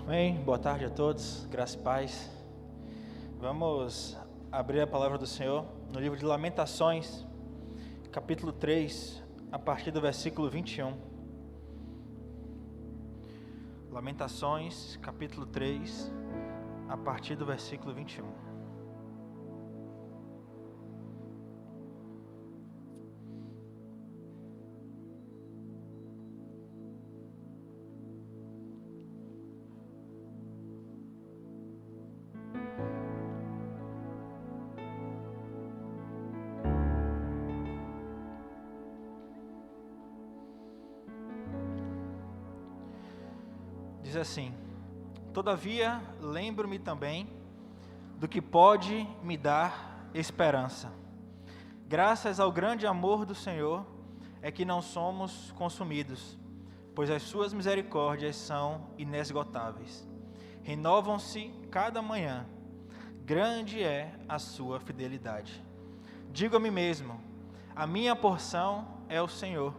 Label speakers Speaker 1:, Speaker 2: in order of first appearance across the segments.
Speaker 1: Amém, boa tarde a todos, graça e paz. Vamos abrir a palavra do Senhor no livro de Lamentações, capítulo 3, a partir do versículo 21. Lamentações, capítulo 3, a partir do versículo 21. Diz assim: todavia lembro-me também do que pode me dar esperança. Graças ao grande amor do Senhor é que não somos consumidos, pois as suas misericórdias são inesgotáveis. Renovam-se cada manhã, grande é a sua fidelidade. Digo a mim mesmo: a minha porção é o Senhor,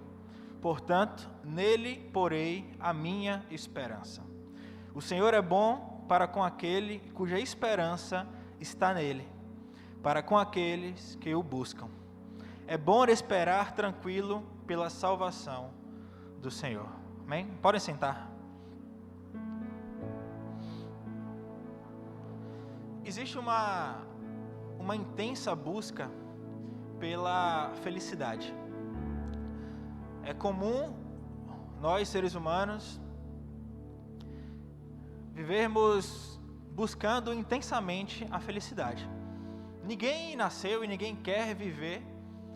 Speaker 1: portanto, nele porei a minha esperança. O Senhor é bom para com aquele cuja esperança está nele, para com aqueles que o buscam. É bom esperar tranquilo pela salvação do Senhor. Amém? Podem sentar. Existe uma intensa busca pela felicidade. É comum nós, seres humanos, vivermos buscando intensamente a felicidade. Ninguém nasceu e ninguém quer viver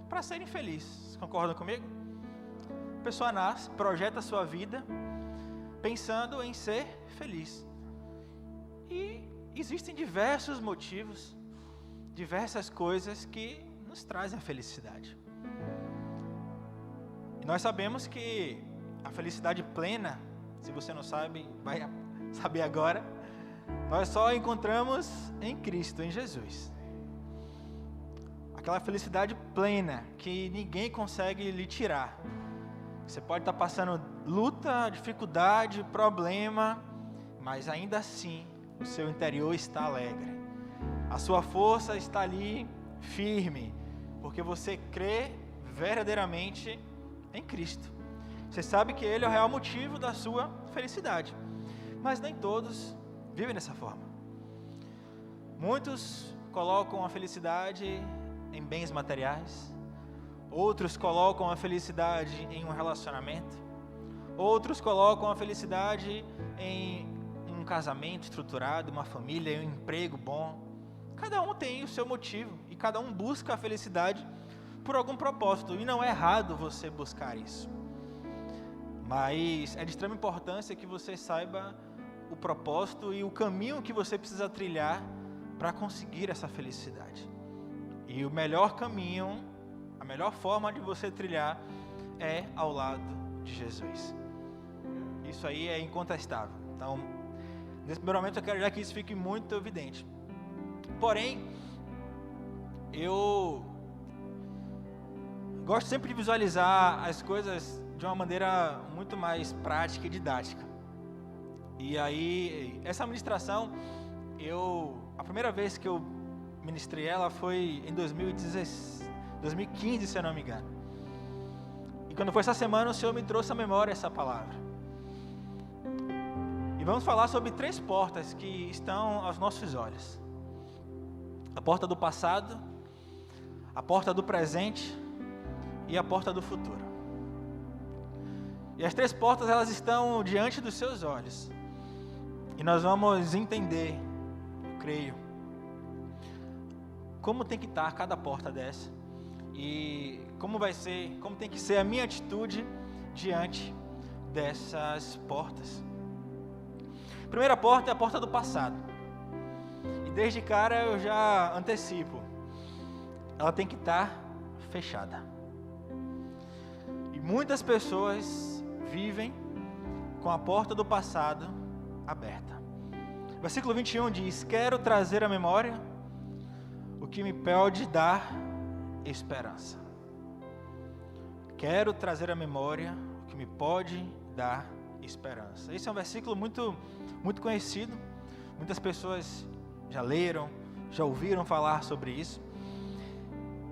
Speaker 1: para ser infeliz. Vocês concordam comigo? A pessoa nasce, projeta a sua vida pensando em ser feliz. E existem diversos motivos, diversas coisas que nos trazem a felicidade. E nós sabemos que a felicidade plena, se você não sabe, vai saber agora, nós só encontramos em Cristo, em Jesus. Aquela felicidade plena que ninguém consegue lhe tirar. Você pode estar passando luta, dificuldade, problema, mas ainda assim o seu interior está alegre. A sua força está ali firme, porque você crê verdadeiramente em Cristo. Você sabe que Ele é o real motivo da sua felicidade. Mas nem todos vivem dessa forma. Muitos colocam a felicidade em bens materiais. Outros colocam a felicidade em um relacionamento. Outros colocam a felicidade em um casamento estruturado, uma família, em um emprego bom. Cada um tem o seu motivo e cada um busca a felicidade por algum propósito. E não é errado você buscar isso. Mas é de extrema importância que você saiba o propósito e o caminho que você precisa trilhar para conseguir essa felicidade. E o melhor caminho, a melhor forma de você trilhar é ao lado de Jesus. Isso aí é incontestável. Então, nesse primeiro momento eu quero já que isso fique muito evidente. Porém, eu gosto sempre de visualizar as coisas de uma maneira muito mais prática e didática. E aí, essa ministração, a primeira vez que eu ministrei ela foi em 2015, se eu não me engano. E quando foi essa semana, o Senhor me trouxe à memória essa palavra. E vamos falar sobre 3 portas que estão aos nossos olhos. A porta do passado, a porta do presente e a porta do futuro. E as 3 portas, elas estão diante dos seus olhos. E nós vamos entender, eu creio, como tem que estar cada porta dessa. E como tem que ser a minha atitude diante dessas portas. A primeira porta é a porta do passado. E desde cara eu já antecipo. Ela tem que estar fechada. E muitas pessoas vivem com a porta do passado aberta. Versículo 21 diz: quero trazer à memória o que me pode dar esperança. Quero trazer à memória o que me pode dar esperança. Esse é um versículo muito, muito conhecido. Muitas pessoas já leram, já ouviram falar sobre isso.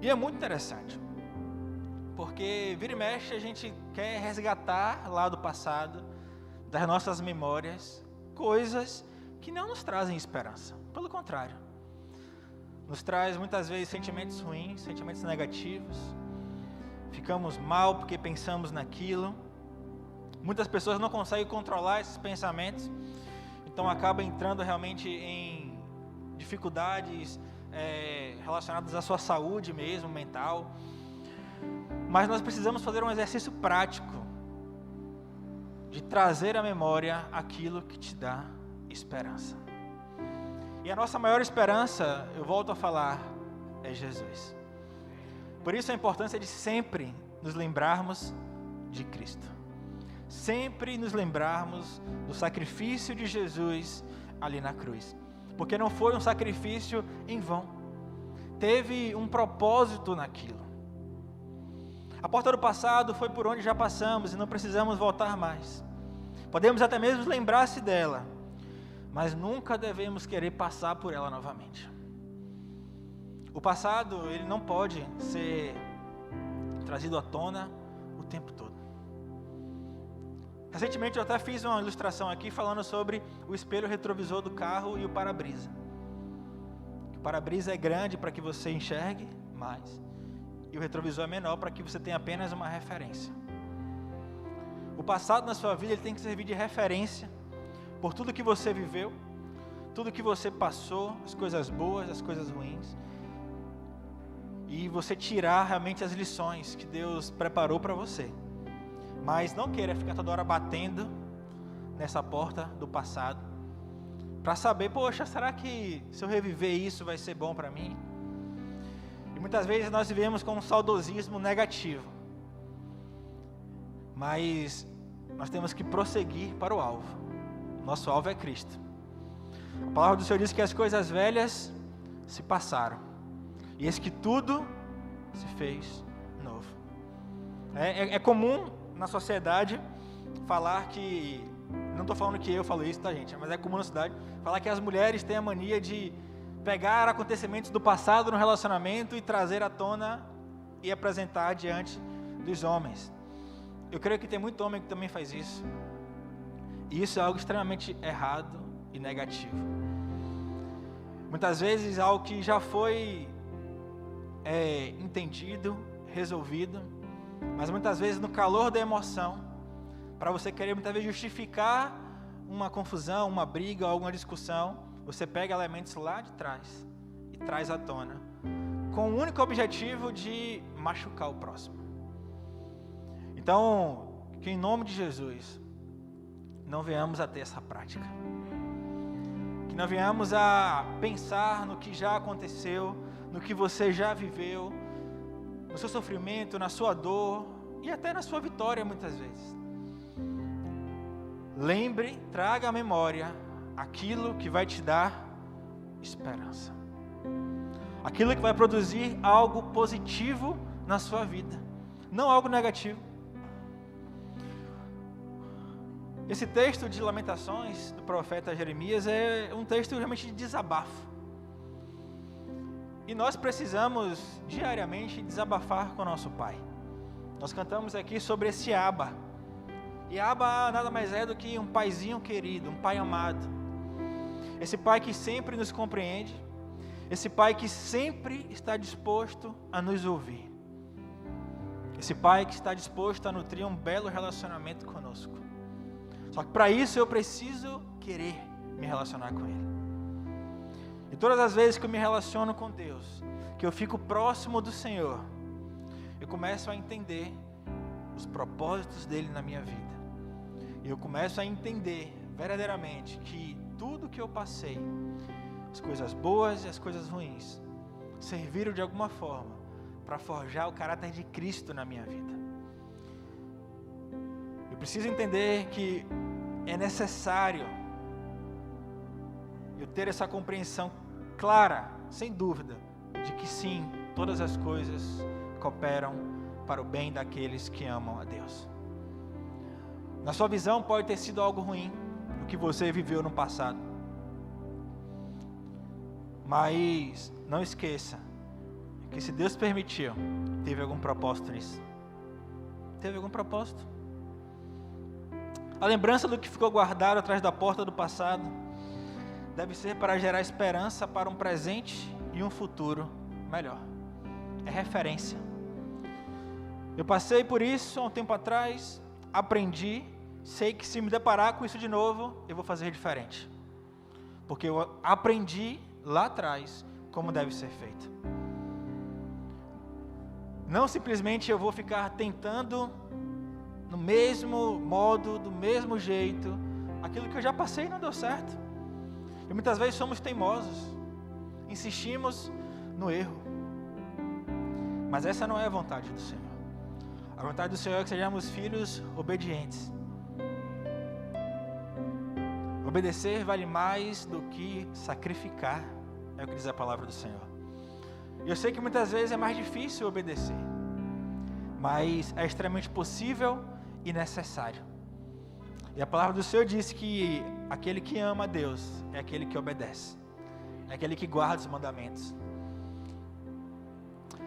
Speaker 1: E é muito interessante, porque vira e mexe a gente quer resgatar lá do passado, das nossas memórias, coisas que não nos trazem esperança. Pelo contrário, nos traz muitas vezes sentimentos ruins, sentimentos negativos. Ficamos mal porque pensamos naquilo. Muitas pessoas não conseguem controlar esses pensamentos, então acabam entrando realmente em dificuldades relacionadas à sua saúde mesmo, mental. Mas nós precisamos fazer um exercício prático de trazer à memória aquilo que te dá esperança. E a nossa maior esperança, eu volto a falar, é Jesus. Por isso a importância de sempre nos lembrarmos de Cristo. Sempre nos lembrarmos do sacrifício de Jesus ali na cruz. Porque não foi um sacrifício em vão. Teve um propósito naquilo. A porta do passado foi por onde já passamos e não precisamos voltar mais. Podemos até mesmo lembrar-se dela, mas nunca devemos querer passar por ela novamente. O passado, ele não pode ser trazido à tona o tempo todo. Recentemente eu até fiz uma ilustração aqui falando sobre o espelho retrovisor do carro e o para-brisa. O para-brisa é grande para que você enxergue mais, e o retrovisor é menor para que você tenha apenas uma referência. O passado na sua vida ele tem que servir de referência por tudo que você viveu, tudo que você passou, as coisas boas, as coisas ruins, e você tirar realmente as lições que Deus preparou para você. Mas não queira ficar toda hora batendo nessa porta do passado para saber, poxa, será que se eu reviver isso vai ser bom para mim? E muitas vezes nós vivemos com um saudosismo negativo. Mas nós temos que prosseguir para o alvo. Nosso alvo é Cristo. A palavra do Senhor diz que as coisas velhas se passaram, e eis que tudo se fez novo. É comum na sociedade falar que, não estou falando que eu falo isso, tá gente, mas é comum na sociedade falar que as mulheres têm a mania de pegar acontecimentos do passado no relacionamento e trazer à tona e apresentar diante dos homens. Eu creio que tem muito homem que também faz isso, e isso é algo extremamente errado e negativo. Muitas vezes algo que já foi entendido, resolvido, mas muitas vezes no calor da emoção, para você querer muitas vezes justificar uma confusão, uma briga, alguma discussão, você pega elementos lá de trás e traz à tona, com o único objetivo de machucar o próximo. Então, que em nome de Jesus, não venhamos a ter essa prática. Que não venhamos a pensar no que já aconteceu, no que você já viveu, no seu sofrimento, na sua dor e até na sua vitória muitas vezes. Lembre, traga à memória aquilo que vai te dar esperança. Aquilo que vai produzir algo positivo na sua vida, não algo negativo. Esse texto de Lamentações do profeta Jeremias é um texto realmente de desabafo. E nós precisamos diariamente desabafar com o nosso Pai. Nós cantamos aqui sobre esse Abba. E Abba nada mais é do que um paizinho querido, um pai amado. Esse pai que sempre nos compreende. Esse pai que sempre está disposto a nos ouvir. Esse pai que está disposto a nutrir um belo relacionamento conosco. Só que para isso eu preciso querer me relacionar com Ele. E todas as vezes que eu me relaciono com Deus, que eu fico próximo do Senhor, eu começo a entender os propósitos dEle na minha vida. E eu começo a entender verdadeiramente que tudo que eu passei, as coisas boas e as coisas ruins, serviram de alguma forma para forjar o caráter de Cristo na minha vida. Eu preciso entender que é necessário eu ter essa compreensão clara, sem dúvida, de que sim, todas as coisas cooperam para o bem daqueles que amam a Deus. Na sua visão pode ter sido algo ruim, o que você viveu no passado. Mas não esqueça que se Deus permitiu, teve algum propósito nisso. Teve algum propósito. A lembrança do que ficou guardado atrás da porta do passado deve ser para gerar esperança para um presente e um futuro melhor. É referência. Eu passei por isso há um tempo atrás, aprendi, sei que se me deparar com isso de novo, eu vou fazer diferente. Porque eu aprendi lá atrás como deve ser feito. Não simplesmente eu vou ficar tentando no mesmo modo, do mesmo jeito, aquilo que eu já passei e não deu certo. E muitas vezes somos teimosos, insistimos no erro. Mas essa não é a vontade do Senhor. A vontade do Senhor é que sejamos filhos obedientes. Obedecer vale mais do que sacrificar, é o que diz a palavra do Senhor. E eu sei que muitas vezes é mais difícil obedecer, mas é extremamente possível e necessário. E a palavra do Senhor diz que aquele que ama a Deus é aquele que obedece, é aquele que guarda os mandamentos.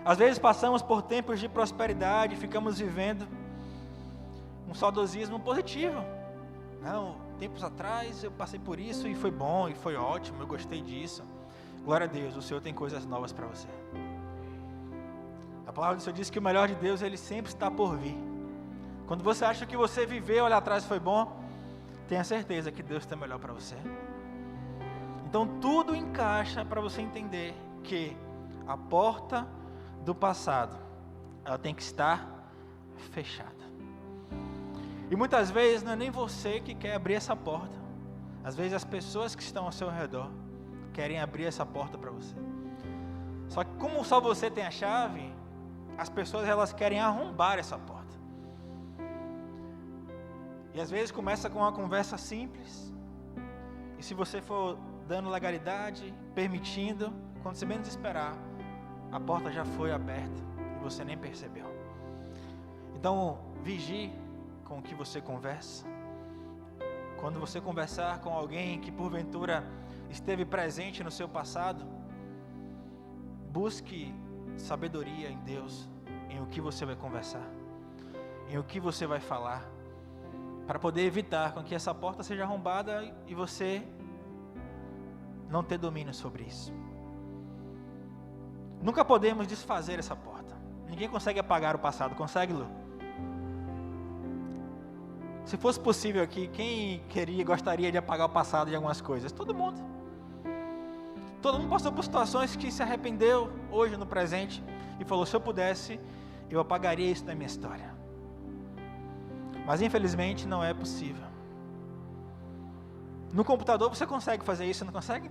Speaker 1: Às vezes passamos por tempos de prosperidade, ficamos vivendo um saudosismo positivo. Não, tempos atrás eu passei por isso e foi bom, e foi ótimo, eu gostei disso. Glória a Deus, o Senhor tem coisas novas para você. A palavra do Senhor diz que o melhor de Deus, Ele sempre está por vir. Quando você acha que você viveu, olha atrás foi bom, tenha certeza que Deus tem o melhor para você. Então tudo encaixa para você entender que a porta do passado, ela tem que estar fechada. E muitas vezes não é nem você que quer abrir essa porta. Às vezes as pessoas que estão ao seu redor querem abrir essa porta para você. Só que como só você tem a chave, as pessoas elas querem arrombar essa porta. E às vezes começa com uma conversa simples. E se você for dando legalidade, permitindo, quando você menos esperar, a porta já foi aberta e você nem percebeu. Então, vigie com o que você conversa. Quando você conversar com alguém que porventura esteve presente no seu passado, busque sabedoria em Deus, em o que você vai conversar, em o que você vai falar, para poder evitar com que essa porta seja arrombada e você não ter domínio sobre isso. Nunca podemos desfazer essa porta. Ninguém consegue apagar o passado, consegue, Lu? Se fosse possível aqui, quem gostaria de apagar o passado de algumas coisas? Todo mundo. Todo mundo passou por situações que se arrependeu hoje no presente e falou, se eu pudesse, eu apagaria isso da minha história. Mas infelizmente não é possível. No computador você consegue fazer isso, não consegue?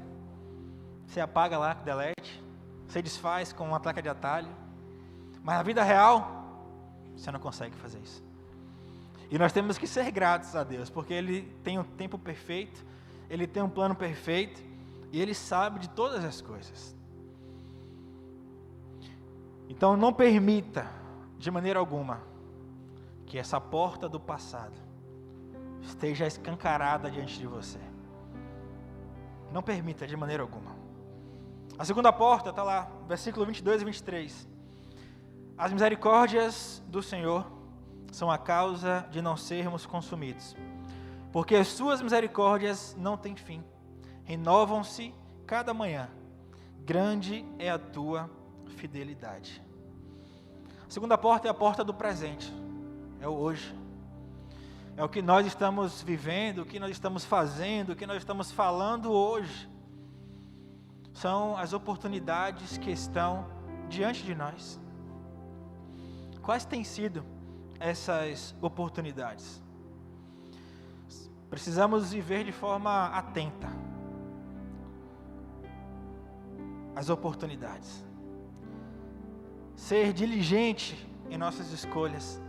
Speaker 1: Você apaga lá, delete. Você desfaz com uma placa de atalho. Mas na vida real, você não consegue fazer isso. E nós temos que ser gratos a Deus, porque Ele tem um tempo perfeito, Ele tem um plano perfeito, e Ele sabe de todas as coisas. Então não permita, de maneira alguma, que essa porta do passado esteja escancarada diante de você. Não permita, de maneira alguma. A segunda porta está lá, versículo 22 e 23. As misericórdias do Senhor são a causa de não sermos consumidos, porque as suas misericórdias não têm fim, renovam-se cada manhã, grande é a tua fidelidade. A segunda porta é a porta do presente, é o hoje, é o que nós estamos vivendo, o que nós estamos fazendo, o que nós estamos falando hoje. São as oportunidades que estão diante de nós. Quais têm sido essas oportunidades? Precisamos viver de forma atenta às oportunidades. Ser diligente em nossas escolhas.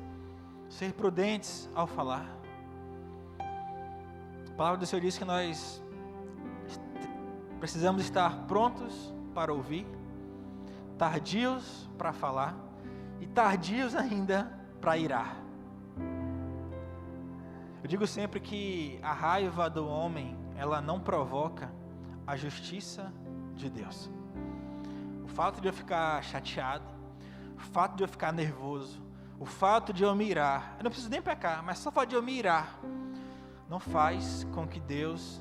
Speaker 1: Ser prudentes ao falar. A palavra do Senhor diz que nós precisamos estar prontos para ouvir, tardios para falar e tardios ainda para irar. Eu digo sempre que a raiva do homem, ela não provoca a justiça de Deus. O fato de eu ficar chateado, o fato de eu ficar nervoso, o fato de eu me irar, eu não preciso nem pecar, mas só o fato de eu me irar, não faz com que Deus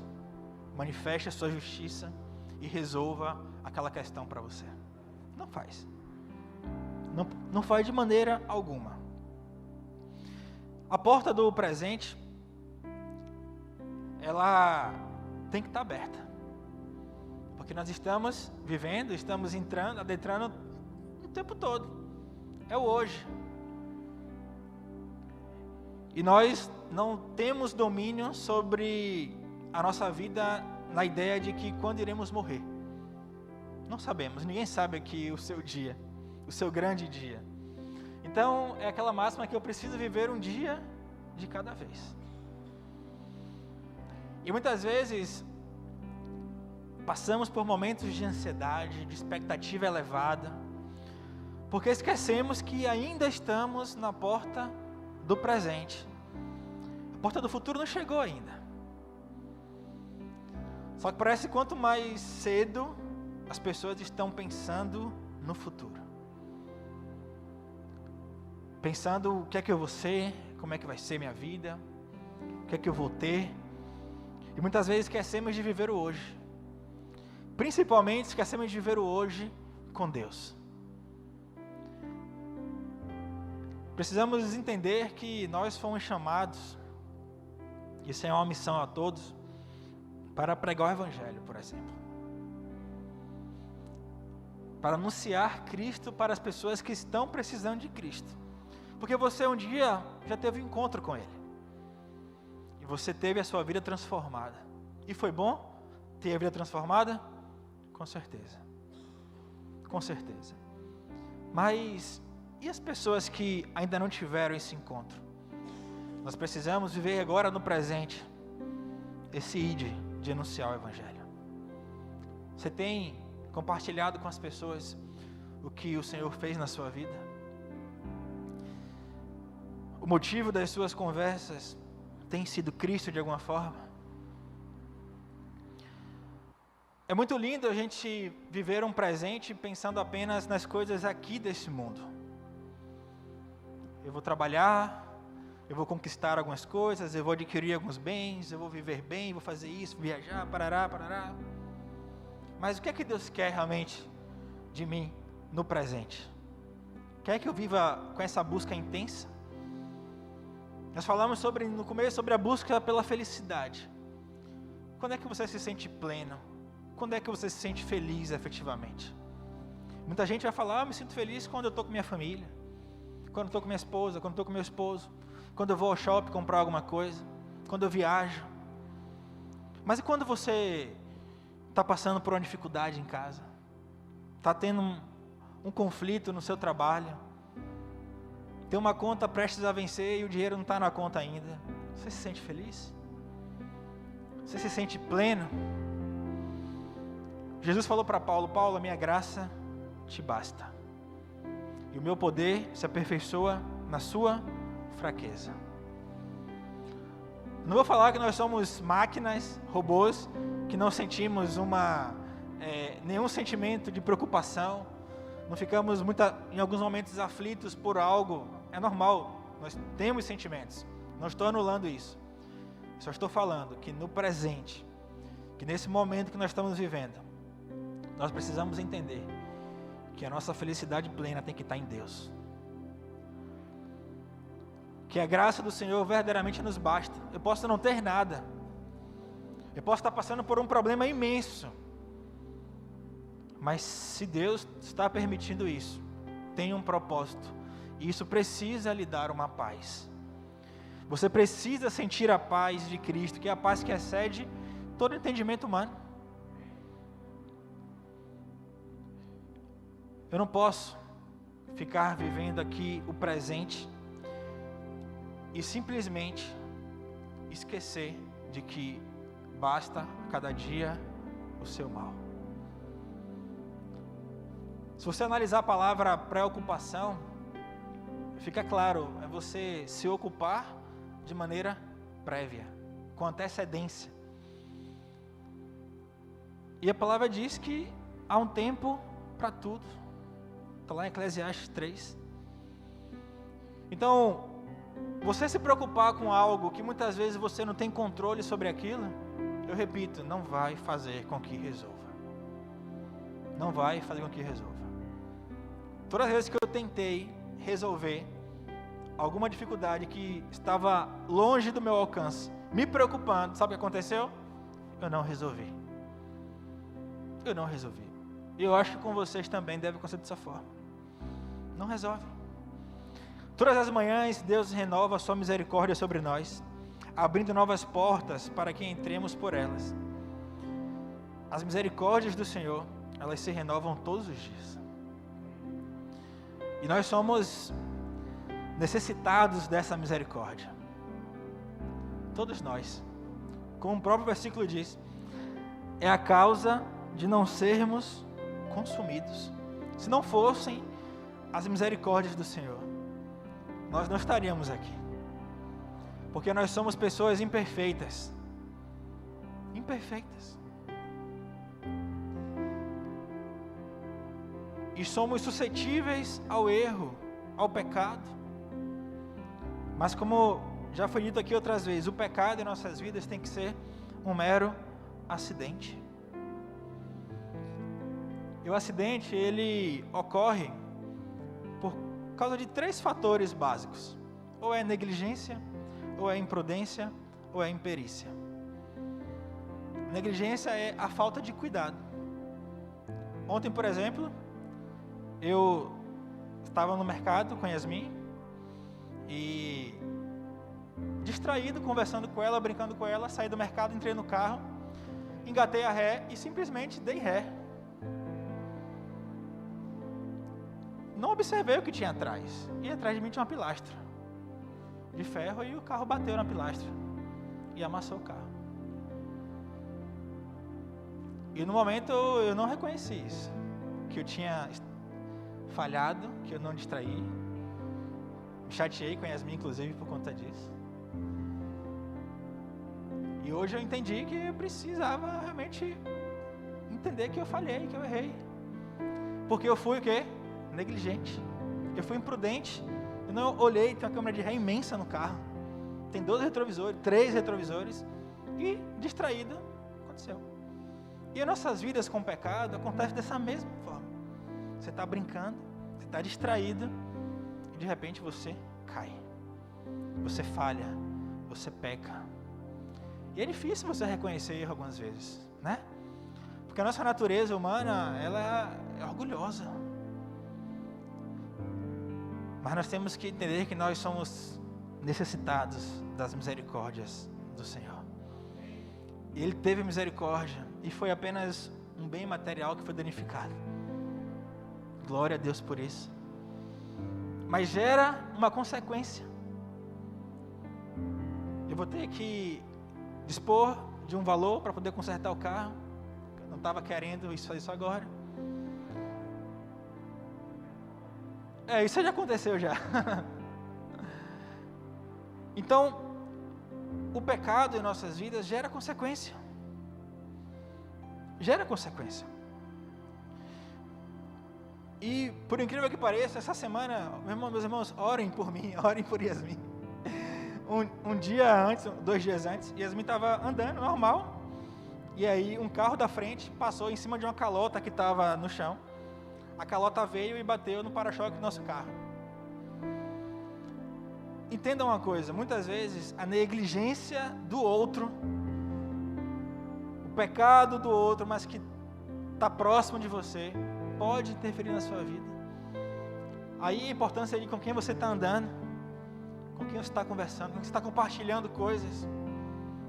Speaker 1: manifeste a sua justiça e resolva aquela questão para você. Não faz. Não faz de maneira alguma. A porta do presente, ela tem que estar aberta. Porque nós estamos vivendo, estamos entrando, adentrando o tempo todo. É o hoje. E nós não temos domínio sobre a nossa vida na ideia de que quando iremos morrer. Não sabemos, ninguém sabe aqui o seu dia, o seu grande dia. Então, é aquela máxima que eu preciso viver um dia de cada vez. E muitas vezes, passamos por momentos de ansiedade, de expectativa elevada, porque esquecemos que ainda estamos na porta do presente. A porta do futuro não chegou ainda. Só que parece que quanto mais cedo as pessoas estão pensando no futuro. Pensando o que é que eu vou ser, como é que vai ser minha vida, o que é que eu vou ter. E muitas vezes esquecemos de viver o hoje. Principalmente esquecemos de viver o hoje com Deus. Precisamos entender que nós fomos chamados, isso é uma missão a todos, para pregar o Evangelho, por exemplo. Para anunciar Cristo para as pessoas que estão precisando de Cristo. Porque você um dia já teve um encontro com Ele. E você teve a sua vida transformada. E foi bom ter a vida transformada? Com certeza. Com certeza. Mas e as pessoas que ainda não tiveram esse encontro? Nós precisamos viver agora no presente esse ide de anunciar o Evangelho. Você tem compartilhado com as pessoas o que o Senhor fez na sua vida? O motivo das suas conversas tem sido Cristo de alguma forma? É muito lindo a gente viver um presente pensando apenas nas coisas aqui desse mundo. Eu vou trabalhar, eu vou conquistar algumas coisas, eu vou adquirir alguns bens, eu vou viver bem, vou fazer isso, viajar, parará, parará. Mas o que é que Deus quer realmente de mim no presente? Quer que eu viva com essa busca intensa? Nós falamos no começo sobre a busca pela felicidade. Quando é que você se sente pleno? Quando é que você se sente feliz efetivamente? Muita gente vai falar, eu me sinto feliz quando eu estou com minha família, quando eu estou com minha esposa, quando eu estou com meu esposo, quando eu vou ao shopping comprar alguma coisa, quando eu viajo. Mas e quando você está passando por uma dificuldade em casa? Está tendo um conflito no seu trabalho? Tem uma conta prestes a vencer e o dinheiro não está na conta ainda. Você se sente feliz? Você se sente pleno? Jesus falou para Paulo, Paulo, a minha graça te basta. E o meu poder se aperfeiçoa na sua fraqueza. Não vou falar que nós somos máquinas, robôs, que não sentimos nenhum sentimento de preocupação, não ficamos em alguns momentos aflitos por algo. É normal, nós temos sentimentos, não estou anulando isso. Só estou falando que no presente, que nesse momento que nós estamos vivendo, nós precisamos entender que a nossa felicidade plena tem que estar em Deus. Que a graça do Senhor verdadeiramente nos basta. Eu posso não ter nada. Eu posso estar passando por um problema imenso. Mas se Deus está permitindo isso, tem um propósito. E isso precisa lhe dar uma paz. Você precisa sentir a paz de Cristo, que é a paz que excede todo entendimento humano. Eu não posso ficar vivendo aqui o presente e simplesmente esquecer de que basta cada dia o seu mal. Se você analisar a palavra preocupação, fica claro, é você se ocupar de maneira prévia, com antecedência. E a palavra diz que há um tempo para tudo. Está lá em Eclesiastes 3. Então, você se preocupar com algo que muitas vezes você não tem controle sobre aquilo, eu repito, não vai fazer com que resolva. Não vai fazer com que resolva. Todas as vezes que eu tentei resolver alguma dificuldade que estava longe do meu alcance, me preocupando, sabe o que aconteceu? Eu não resolvi. Eu não resolvi. E eu acho que com vocês também deve acontecer dessa forma. Não resolve. Todas as manhãs Deus renova a sua misericórdia sobre nós, abrindo novas portas para que entremos por elas. As misericórdias do Senhor, elas se renovam todos os dias. E nós somos necessitados dessa misericórdia. Todos nós. Como o próprio versículo diz, é a causa de não sermos consumidos. Se não fossem as misericórdias do Senhor, nós não estaríamos aqui. Porque nós somos pessoas imperfeitas. Imperfeitas. E somos suscetíveis ao erro, ao pecado. Mas como já foi dito aqui outras vezes, o pecado em nossas vidas tem que ser um mero acidente. E o acidente, ele ocorre por causa de 3 fatores básicos. Ou é negligência, ou é imprudência, ou é imperícia. Negligência é a falta de cuidado. Ontem, por exemplo, eu estava no mercado com Yasmin e distraído, conversando com ela, brincando com ela, saí do mercado, entrei no carro, engatei a ré e simplesmente dei ré. Não observei o que tinha atrás. E atrás de mim tinha uma pilastra de ferro e o carro bateu na pilastra e amassou o carro. E no momento eu não reconheci isso, que eu tinha falhado, que eu não distraí. Me chateei com a Yasmin, inclusive, por conta disso. E hoje eu entendi que eu precisava realmente entender que eu falhei, que eu errei. Porque eu fui o quê? Negligente. Eu fui imprudente. Eu não olhei, tem uma câmera de ré imensa no carro. Tem 12 retrovisores, 3 retrovisores. E distraído, aconteceu. E as nossas vidas com o pecado acontecem dessa mesma forma. Você está brincando, você está distraído, e de repente você cai. Você falha, você peca. E é difícil você reconhecer erro algumas vezes, né? Porque a nossa natureza humana, ela é orgulhosa. Mas nós temos que entender que nós somos necessitados das misericórdias do Senhor. Ele teve misericórdia e foi apenas um bem material que foi danificado. Glória a Deus por isso. Mas gera uma consequência. Eu vou ter que dispor de um valor para poder consertar o carro. Eu não estava querendo fazer isso agora. Isso já aconteceu já. Então, o pecado em nossas vidas gera consequência. Gera consequência. E, por incrível que pareça, essa semana, meus irmãos, orem por mim, orem por Yasmin. Um dia antes, 2 dias antes, Yasmin estava andando normal, e aí um carro da frente passou em cima de uma calota que estava no chão. A calota veio e bateu no para-choque do nosso carro. Entendam uma coisa, muitas vezes a negligência do outro, o pecado do outro, mas que está próximo de você, pode interferir na sua vida. Aí a importância de com quem você está andando, com quem você está conversando, com quem você está compartilhando coisas.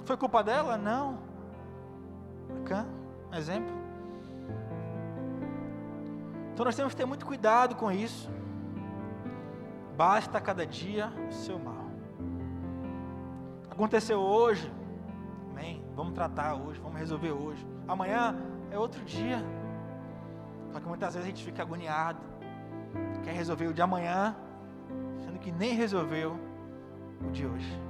Speaker 1: Foi culpa dela? Não. Cá, exemplo. Então nós temos que ter muito cuidado com isso. Basta cada dia o seu mal. Aconteceu hoje, amém? Vamos tratar hoje, vamos resolver hoje. Amanhã é outro dia. Só que muitas vezes a gente fica agoniado, quer resolver o de amanhã, sendo que nem resolveu o de hoje.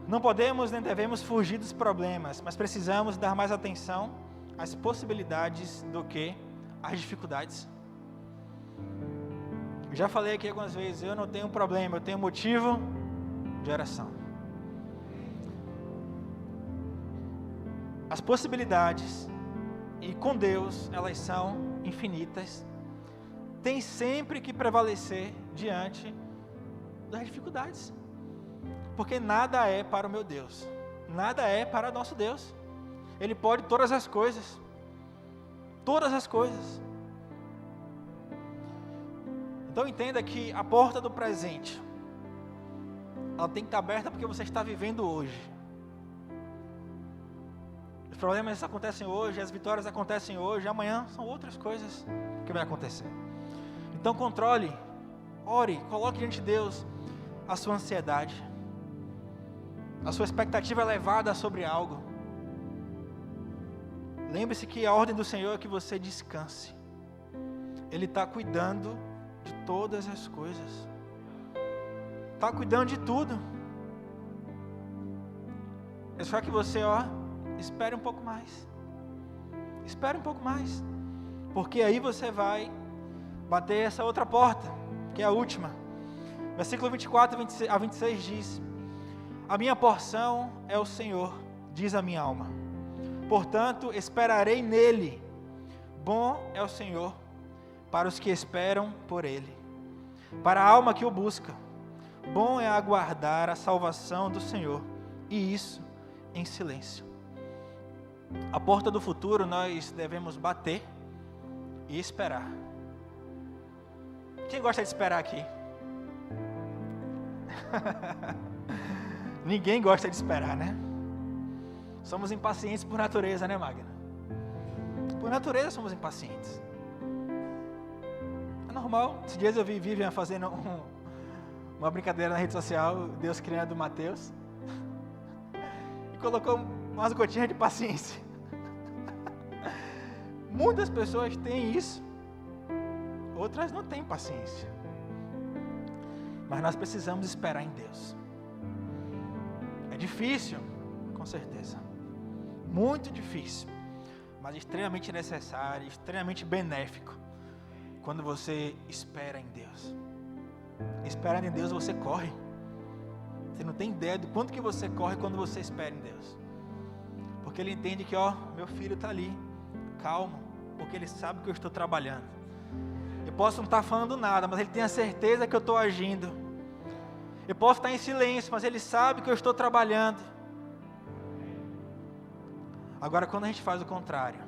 Speaker 1: Não podemos nem devemos fugir dos problemas, mas precisamos dar mais atenção às possibilidades do que às dificuldades. Eu já falei aqui algumas vezes, eu não tenho problema, eu tenho motivo de oração. As possibilidades, e com Deus elas são infinitas, tem sempre que prevalecer diante das dificuldades. Porque nada é para o meu Deus, nada é para nosso Deus. Ele pode todas as coisas, todas as coisas. Então entenda que a porta do presente, ela tem que estar aberta porque você está vivendo hoje. Os problemas acontecem hoje, as vitórias acontecem hoje, amanhã são outras coisas que vai acontecer. Então controle, ore, coloque diante de Deus a sua ansiedade, a sua expectativa elevada sobre algo. Lembre-se que a ordem do Senhor é que você descanse. Ele está cuidando de todas as coisas. Está cuidando de tudo. É só que você, espere um pouco mais. Espere um pouco mais. Porque aí você vai bater essa outra porta, que é a última. Versículo 24 a 26 diz: a minha porção é o Senhor, diz a minha alma. Portanto, esperarei nele. Bom é o Senhor para os que esperam por ele. Para a alma que o busca, bom é aguardar a salvação do Senhor, e isso em silêncio. A porta do futuro nós devemos bater e esperar. Quem gosta de esperar aqui? Ninguém gosta de esperar, né? Somos impacientes por natureza, né, Magna? Por natureza somos impacientes. É normal. Esses dias eu vi Vivian fazendo uma brincadeira na rede social, Deus criando Mateus, e colocou umas gotinhas de paciência. Muitas pessoas têm isso, outras não têm paciência. Mas nós precisamos esperar em Deus. É difícil, com certeza. Muito difícil, mas extremamente necessário, extremamente benéfico, quando você espera em Deus. Esperando em Deus, você corre. Você não tem ideia do quanto que você corre quando você espera em Deus. Porque Ele entende que, meu filho está ali, calmo, porque Ele sabe que eu estou trabalhando. Eu posso não estar falando nada, mas Ele tem a certeza que eu estou agindo. Eu posso estar em silêncio, mas Ele sabe que eu estou trabalhando. Agora, quando a gente faz o contrário,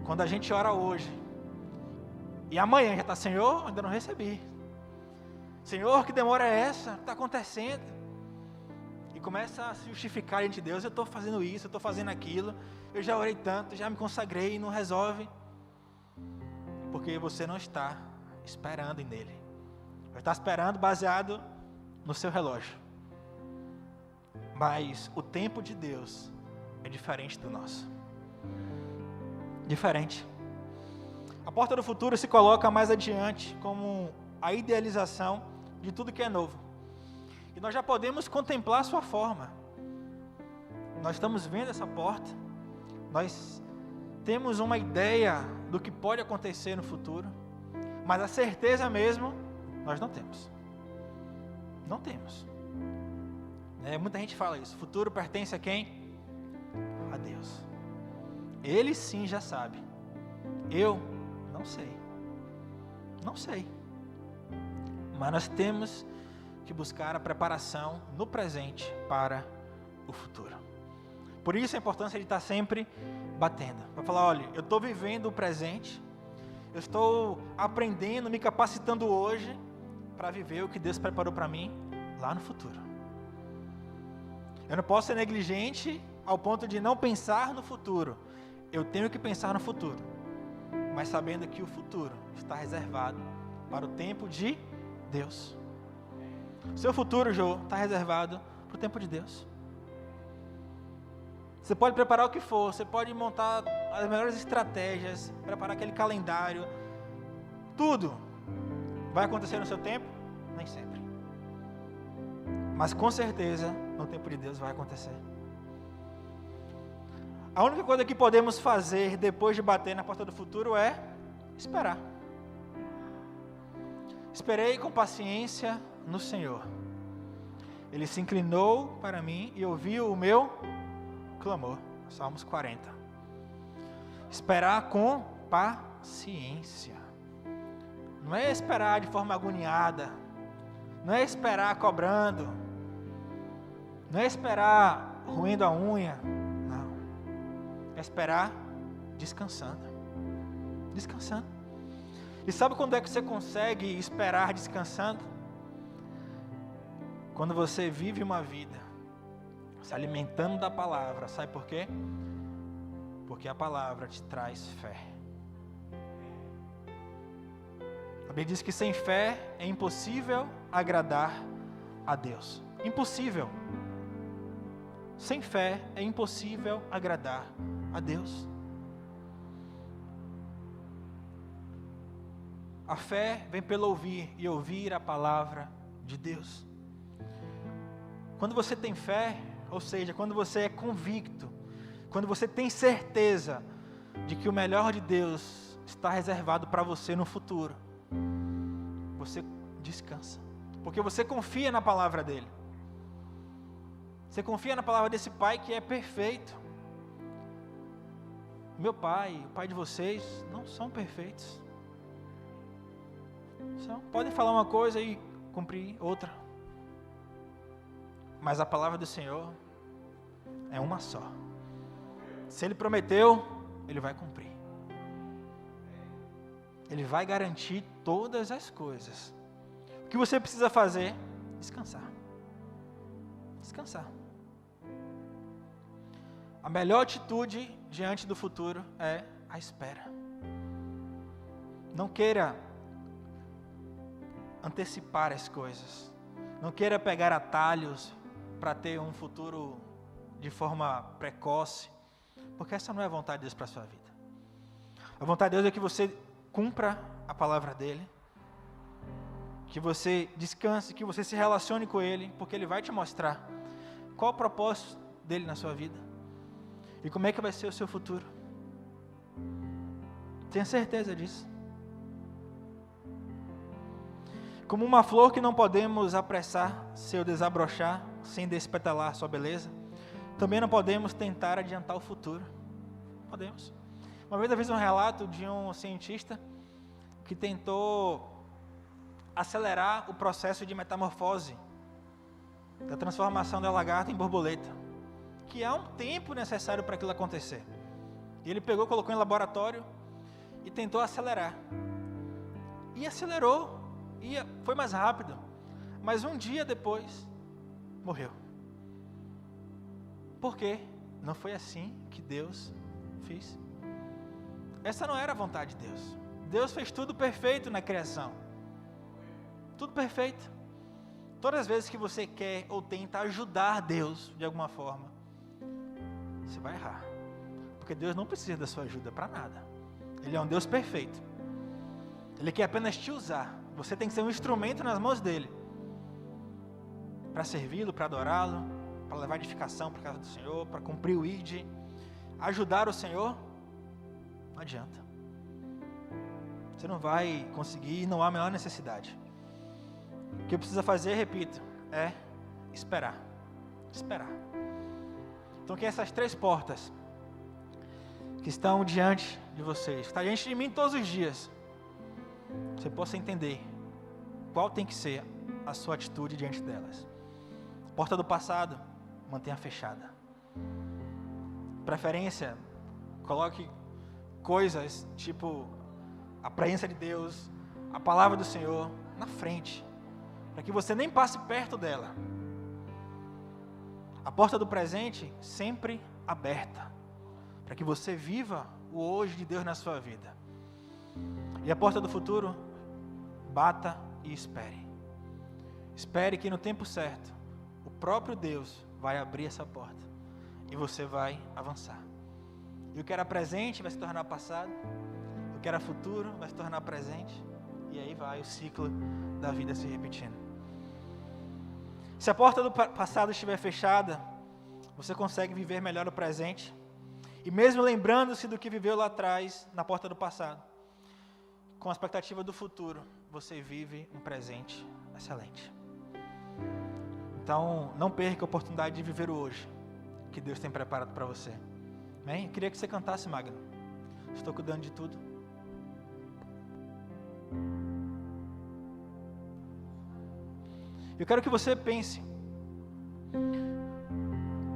Speaker 1: quando a gente ora hoje, e amanhã já está, Senhor, ainda não recebi. Senhor, que demora é essa? O que está acontecendo? E começa a se justificar diante de Deus, eu estou fazendo isso, eu estou fazendo aquilo, eu já orei tanto, já me consagrei e não resolve. Porque você não está esperando nele. Você está esperando baseado no seu relógio. Mas o tempo de Deus é diferente do nosso. Diferente. A porta do futuro se coloca mais adiante como a idealização de tudo que é novo. E nós já podemos contemplar a sua forma. Nós estamos vendo essa porta. Nós temos uma ideia do que pode acontecer no futuro. Mas a certeza mesmo, nós não temos. Não temos. Muita gente fala isso. O futuro pertence a quem? A Deus. Ele sim já sabe. Eu não sei. Não sei. Mas nós temos que buscar a preparação no presente para o futuro. Por isso a importância de estar sempre batendo. Para falar, olha, eu estou vivendo o presente. Eu estou aprendendo, me capacitando hoje para viver o que Deus preparou para mim lá no futuro. Eu não posso ser negligente ao ponto de não pensar no futuro. Eu tenho que pensar no futuro, mas sabendo que o futuro está reservado para o tempo de Deus. O seu futuro, Jô, está reservado para o tempo de Deus. Você pode preparar o que for, você pode montar as melhores estratégias, preparar aquele calendário, tudo vai acontecer no seu tempo? Nem sempre. Mas com certeza no tempo de Deus vai acontecer. A única coisa que podemos fazer depois de bater na porta do futuro é esperar. Esperei com paciência no Senhor. Ele se inclinou para mim e ouviu o meu clamor. Salmos 40. Esperar com paciência. Não é esperar de forma agoniada. Não é esperar cobrando. Não é esperar roendo a unha. Não. É esperar descansando. Descansando. E sabe quando é que você consegue esperar descansando? Quando você vive uma vida se alimentando da palavra. Sabe por quê? Porque a palavra te traz fé. A Bíblia diz que sem fé é impossível agradar a Deus. Impossível. Sem fé é impossível agradar a Deus. A fé vem pelo ouvir e ouvir a palavra de Deus. Quando você tem fé, ou seja, quando você é convicto, quando você tem certeza de que o melhor de Deus está reservado para você no futuro, você descansa, porque você confia na palavra dele. Você confia na palavra desse Pai que é perfeito. Meu Pai, o Pai de vocês, não são perfeitos. Podem falar uma coisa e cumprir outra. Mas a palavra do Senhor é uma só. Se Ele prometeu, Ele vai cumprir. Ele vai garantir todas as coisas. O que você precisa fazer? Descansar. Descansar. A melhor atitude diante do futuro é a espera. Não queira antecipar as coisas. Não queira pegar atalhos para ter um futuro de forma precoce, porque essa não é a vontade de Deus para a sua vida. A vontade de Deus é que você cumpra a palavra dele, que você descanse, que você se relacione com ele, porque ele vai te mostrar qual o propósito dele na sua vida e como é que vai ser o seu futuro. Tenha certeza disso. Como uma flor que não podemos apressar seu desabrochar sem despetalar sua beleza, também não podemos tentar adiantar o futuro. Podemos. Uma vez eu fiz um relato de um cientista que tentou acelerar o processo de metamorfose da transformação da lagarta em borboleta, que há um tempo necessário para aquilo acontecer. E ele pegou, colocou em laboratório e tentou acelerar. E acelerou, e foi mais rápido. Mas um dia depois, morreu. Por quê? Não foi assim que Deus fez. Essa não era a vontade de Deus. Deus fez tudo perfeito na criação. Tudo perfeito. Todas as vezes que você quer ou tenta ajudar Deus de alguma forma, você vai errar. Porque Deus não precisa da sua ajuda para nada. Ele é um Deus perfeito. Ele quer apenas te usar. Você tem que ser um instrumento nas mãos dele. Para servi-lo, para adorá-lo, para levar edificação para a casa do Senhor, para cumprir o ID. Ajudar o Senhor, não adianta. Você não vai conseguir e não há a menor necessidade. O que precisa fazer, repito, é esperar. Esperar. Então que essas 3 portas que estão diante de vocês, que está diante de mim todos os dias, você possa entender qual tem que ser a sua atitude diante delas. Porta do passado, mantenha fechada. Preferência, coloque coisas tipo a presença de Deus, a palavra do Senhor na frente, para que você nem passe perto dela. A porta do presente sempre aberta, para que você viva o hoje de Deus na sua vida. E a porta do futuro, bata e espere. Espere que no tempo certo, o próprio Deus vai abrir essa porta e você vai avançar. E o que era presente vai se tornar passado, o que era futuro vai se tornar presente, e aí vai o ciclo da vida se repetindo. Se a porta do passado estiver fechada, você consegue viver melhor o presente. E mesmo lembrando-se do que viveu lá atrás, na porta do passado, com a expectativa do futuro, você vive um presente excelente. Então, não perca a oportunidade de viver o hoje, que Deus tem preparado para você. Amém? Eu queria que você cantasse, Magno. Estou cuidando de tudo. Eu quero que você pense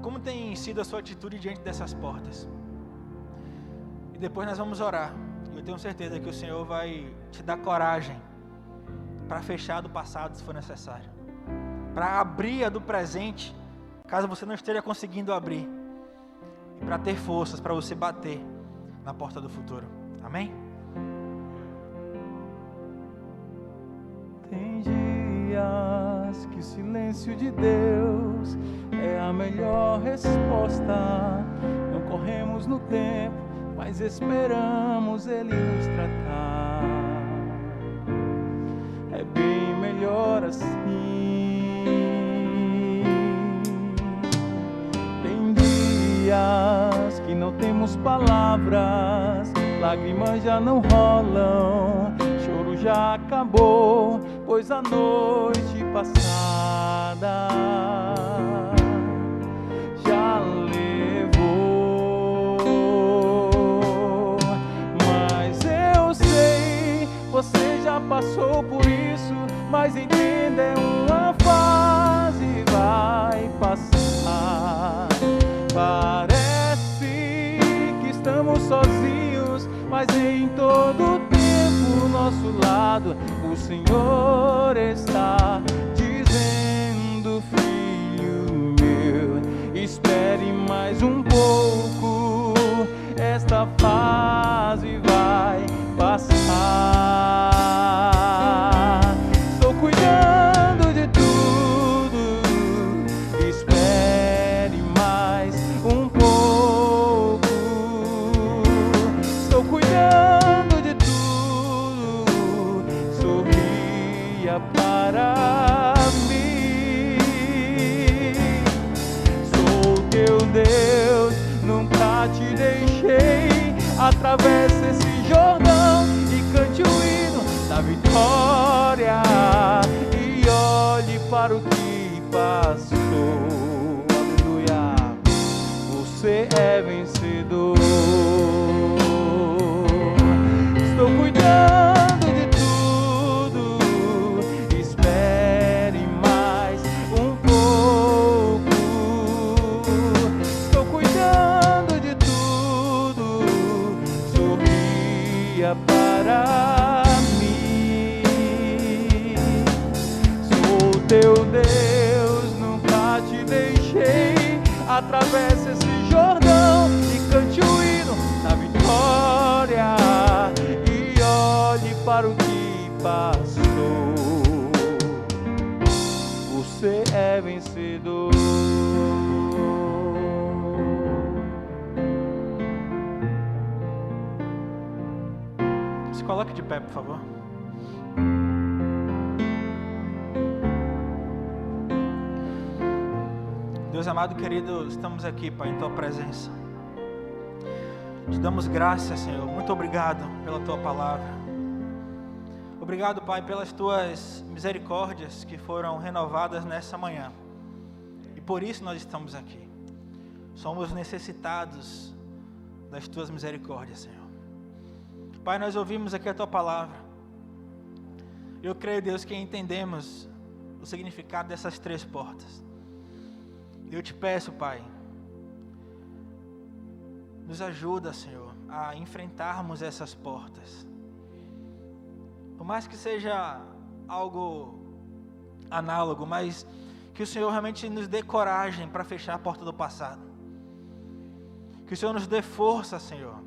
Speaker 1: como tem sido a sua atitude diante dessas portas. E depois nós vamos orar. E eu tenho certeza que o Senhor vai te dar coragem para fechar do passado, se for necessário, para abrir a do presente, caso você não esteja conseguindo abrir, e para ter forças para você bater na porta do futuro. Amém?
Speaker 2: Tem dias que o silêncio de Deus é a melhor resposta. Não corremos no tempo, mas esperamos Ele nos tratar. É bem melhor assim. Tem dias que não temos palavras, lágrimas já não rolam, choro já acabou, pois a noite passada já levou. Mas eu sei, você já passou por isso, mas entenda, é uma fase e vai passar. Parece que estamos sozinhos, mas em todo tempo ao nosso lado o Senhor está dizendo: filho meu, espere mais um pouco, esta fase vai passar. Estou cuidando de tudo, espere mais um pouco. Estou cuidando de tudo, sorria para mim. Sou teu Deus, nunca te deixei. Atravesse esse Jordão e cante o hino da vitória e olhe para o que passou. Aleluia, você é vencedor. Estou cuidando de tudo, espere mais um pouco. Estou cuidando de tudo, sorria para mim. Sou teu Deus, nunca te deixei. Atravesse esse Jordão e cante o hino da vitória e olhe para o que passou. Você é vencedor.
Speaker 1: Se coloque de pé, por favor. Deus amado, querido, estamos aqui, Pai, em Tua presença. Te damos graças, Senhor. Muito obrigado pela Tua palavra. Obrigado, Pai, pelas Tuas misericórdias que foram renovadas nessa manhã. E por isso nós estamos aqui. Somos necessitados das Tuas misericórdias, Senhor. Pai, nós ouvimos aqui a Tua palavra. Eu creio, Deus, que entendemos o significado dessas 3 portas. Eu te peço, Pai, nos ajuda, Senhor, a enfrentarmos essas portas. Por mais que seja algo análogo, mas que o Senhor realmente nos dê coragem para fechar a porta do passado. Que o Senhor nos dê força, Senhor.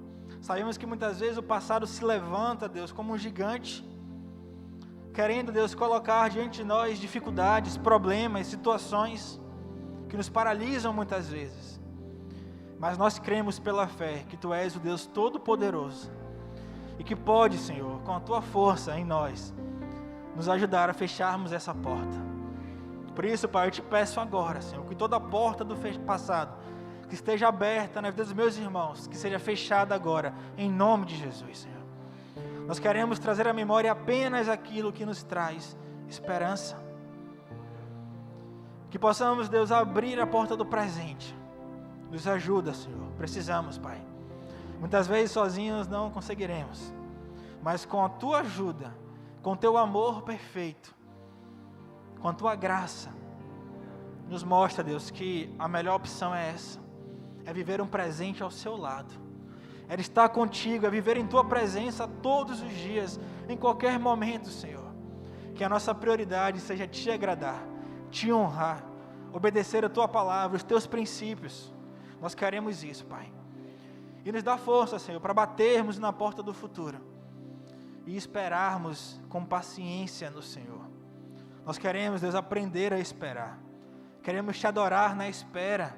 Speaker 1: Sabemos que muitas vezes o passado se levanta, Deus, como um gigante, querendo, Deus, colocar diante de nós dificuldades, problemas, situações que nos paralisam muitas vezes. Mas nós cremos pela fé que Tu és o Deus Todo-Poderoso e que pode, Senhor, com a Tua força em nós, nos ajudar a fecharmos essa porta. Por isso, Pai, eu te peço agora, Senhor, que toda porta do passado que esteja aberta na vida dos meus irmãos, que seja fechada agora, em nome de Jesus, Senhor. Nós queremos trazer à memória apenas aquilo que nos traz esperança. Que possamos, Deus, abrir a porta do presente. Nos ajuda, Senhor. Precisamos, Pai. Muitas vezes sozinhos não conseguiremos, mas com a Tua ajuda, com o Teu amor perfeito, com a Tua graça, nos mostra, Deus, que a melhor opção é essa. É viver um presente ao Seu lado. É estar contigo, é viver em Tua presença todos os dias, em qualquer momento, Senhor. Que a nossa prioridade seja Te agradar, Te honrar, obedecer a Tua palavra, os Teus princípios. Nós queremos isso, Pai. E nos dá força, Senhor, para batermos na porta do futuro e esperarmos com paciência no Senhor. Nós queremos, Deus, aprender a esperar. Queremos Te adorar na espera.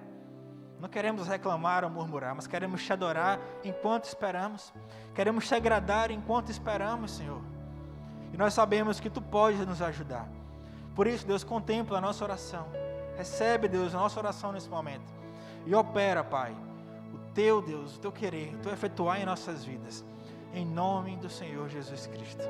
Speaker 1: Não queremos reclamar ou murmurar, mas queremos Te adorar enquanto esperamos. Queremos Te agradar enquanto esperamos, Senhor. E nós sabemos que Tu podes nos ajudar. Por isso, Deus, contempla a nossa oração. Recebe, Deus, a nossa oração nesse momento. E opera, Pai, o Teu, Deus, o Teu querer, o Teu efetuar em nossas vidas. Em nome do Senhor Jesus Cristo.